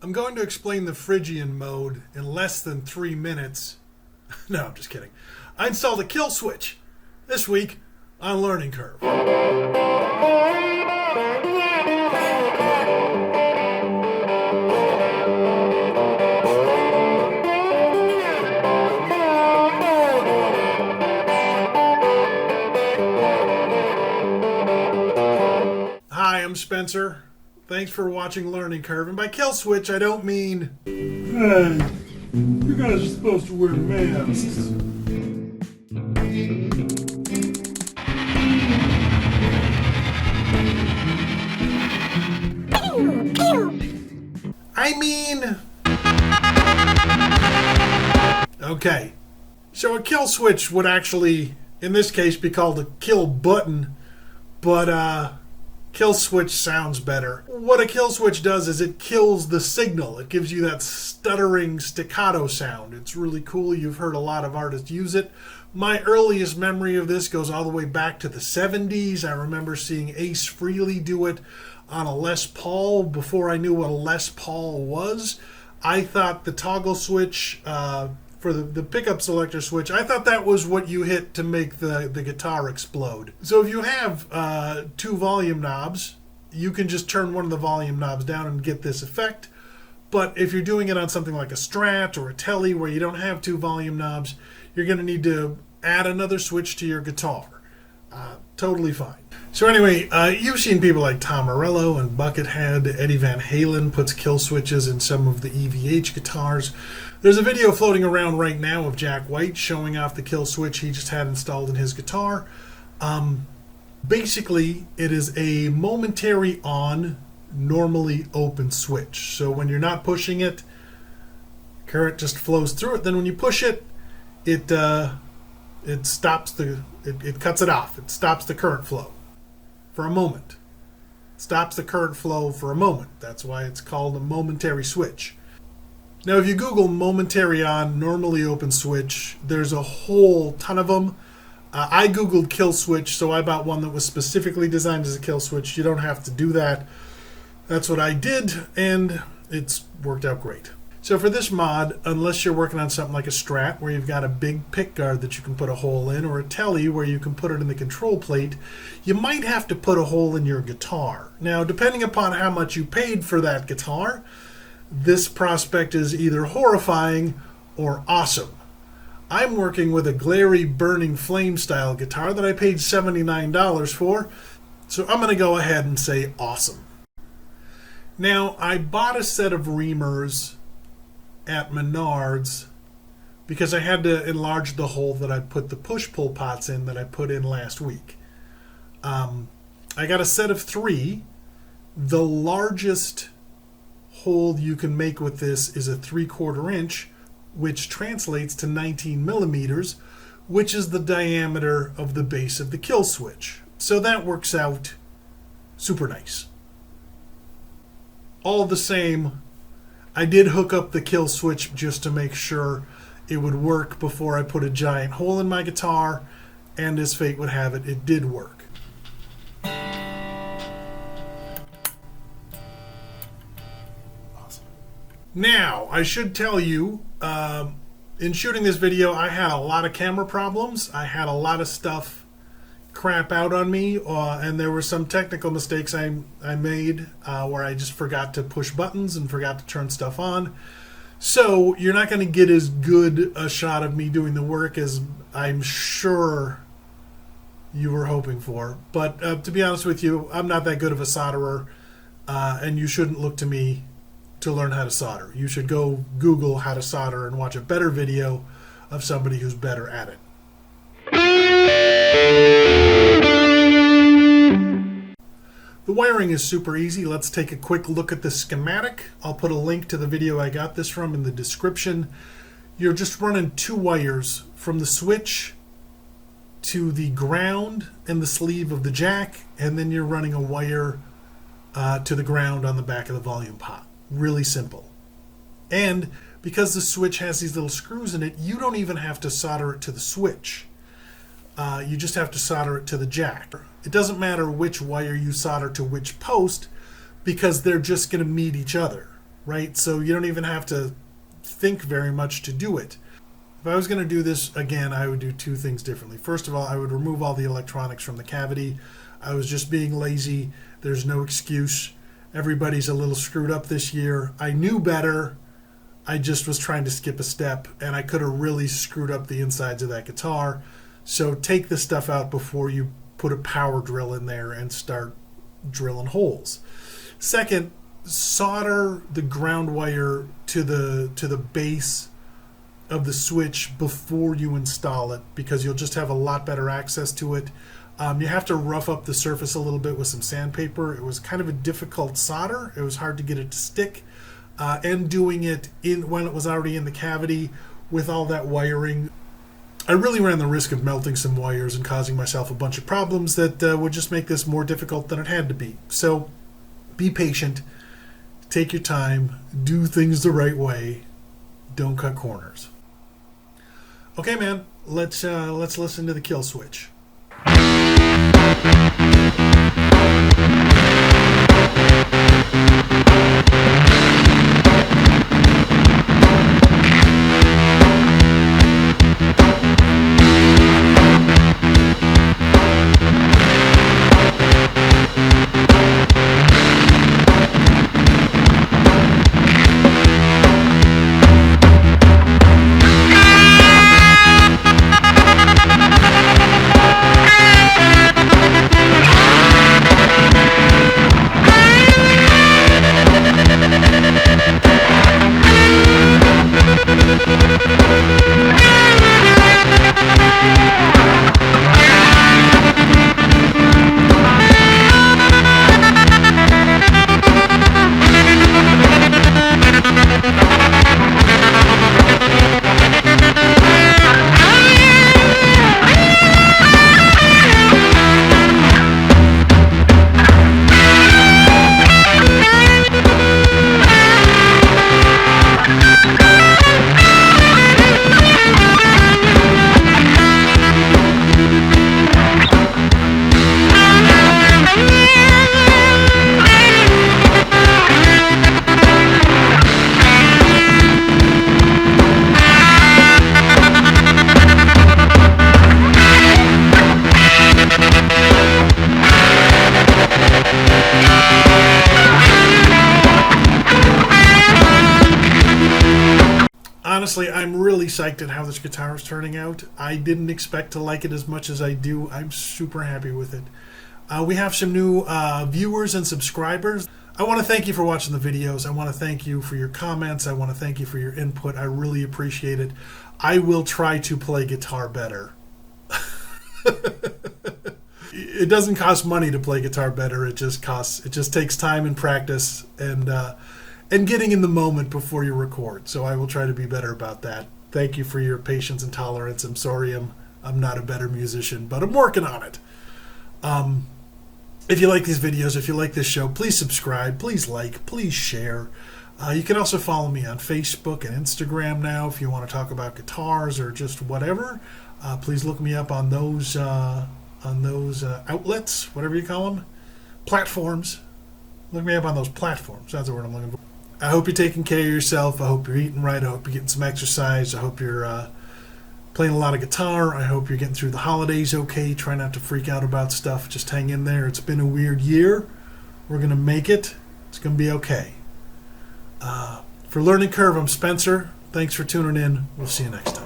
I'm going to explain the Phrygian mode in less than 3 minutes. No, I'm just kidding. I installed a KillSwitch this week on Learning Curve. Hi, I'm Spencer. Thanks for watching Learning Curve. And by KillSwitch, I don't mean... Hey, you guys are supposed to wear masks. I mean... Okay. So a kill switch would actually, in this case, be called a kill button, but kill switch sounds better. What a kill switch does is it kills the signal. It gives you that stuttering staccato sound. It's really cool. You've heard a lot of artists use it. My earliest memory of this goes all the way back to the 70s. I remember seeing Ace Frehley do it on a Les Paul before I knew what a Les Paul was. I thought the toggle switch for the pickup selector switch, I thought that was what you hit to make the guitar explode. So if you have 2 volume knobs, you can just turn one of the volume knobs down and get this effect. But if you're doing it on something like a Strat or a Tele where you don't have 2 volume knobs, you're going to need to add another switch to your guitar. Totally fine. So anyway, you've seen people like Tom Morello and Buckethead. Eddie Van Halen puts kill switches in some of the EVH guitars. There's a video floating around right now of Jack White showing off the kill switch he just had installed in his guitar. Basically, it is a momentary on, normally open switch. So when you're not pushing it, current just flows through it. Then when you push it, it stops it cuts it off. It stops the current flow for a moment. Stops the current flow for a moment. That's why it's called a momentary switch. Now, if you Google momentary on, normally open switch, there's a whole ton of them. I Googled kill switch, so I bought one that was specifically designed as a kill switch. You don't have to do that. That's what I did, and it's worked out great. So for this mod, unless you're working on something like a Strat where you've got a big pick guard that you can put a hole in, or a Tele where you can put it in the control plate, you might have to put a hole in your guitar. Now, depending upon how much you paid for that guitar, this prospect is either horrifying or awesome. I'm working with a Glarry Burning Flame Style guitar that I paid $79 for, so I'm going to go ahead and say awesome. Now, I bought a set of reamers at Menards because I had to enlarge the hole that I put the push-pull pots in that I put in last week. I got a set of 3. The largest hole you can make with this is a 3/4 inch, which translates to 19 millimeters, which is the diameter of the base of the kill switch. So that works out super nice. All the same, I did hook up the kill switch just to make sure it would work before I put a giant hole in my guitar, and as fate would have it, it did work. Awesome. Now, I should tell you, in shooting this video, I had a lot of camera problems. I had a lot of stuff crap out on me, and there were some technical mistakes I made where I just forgot to push buttons and forgot to turn stuff on. So you're not going to get as good a shot of me doing the work as I'm sure you were hoping for. But to be honest with you, I'm not that good of a solderer, and you shouldn't look to me to learn how to solder. You should go Google how to solder and watch a better video of somebody who's better at it. The wiring is super easy. Let's take a quick look at the schematic. I'll put a link to the video I got this from in the description. You're just running 2 wires from the switch to the ground and the sleeve of the jack, and then you're running a wire to the ground on the back of the volume pot. Really simple. And because the switch has these little screws in it, you don't even have to solder it to the switch. You just have to solder it to the jack. It doesn't matter which wire you solder to which post because they're just going to meet each other. right? So you don't even have to think very much to do it. If I was going to do this again, I would do two things differently. First of all, I would remove all the electronics from the cavity. I was just being lazy. There's no excuse. Everybody's a little screwed up this year. I knew better. I just was trying to skip a step, and I could have really screwed up the insides of that guitar. So take the stuff out before you put a power drill in there and start drilling holes. Second, solder the ground wire to the base of the switch before you install it, because you'll just have a lot better access to it. You have to rough up the surface a little bit with some sandpaper. It was kind of a difficult solder. It was hard to get it to stick. And doing it when it was already in the cavity with all that wiring, I really ran the risk of melting some wires and causing myself a bunch of problems that would just make this more difficult than it had to be. So be patient, take your time, do things the right way, don't cut corners. Okay, man, let's listen to the KillSwitch. Honestly, I'm really psyched at how this guitar is turning out. I didn't expect to like it as much as I do. I'm super happy with it. We have some new viewers and subscribers. I want to thank you for watching the videos. I want to thank you for your comments. I want to thank you for your input. I really appreciate it. I will try to play guitar better. It doesn't cost money to play guitar better. It just takes time and practice and getting in the moment before you record. So I will try to be better about that. Thank you for your patience and tolerance. I'm sorry I'm not a better musician, but I'm working on it. If you like these videos, if you like this show, please subscribe, please like, please share. You can also follow me on Facebook and Instagram now if you want to talk about guitars or just whatever. Please look me up on those outlets, whatever you call them, platforms. Look me up on those platforms. That's the word I'm looking for. I hope you're taking care of yourself. I hope you're eating right. I hope you're getting some exercise. I hope you're playing a lot of guitar. I hope you're getting through the holidays okay. Try not to freak out about stuff. Just hang in there. It's been a weird year. We're going to make it. It's going to be okay. For Learning Curve, I'm Spencer. Thanks for tuning in. We'll see you next time.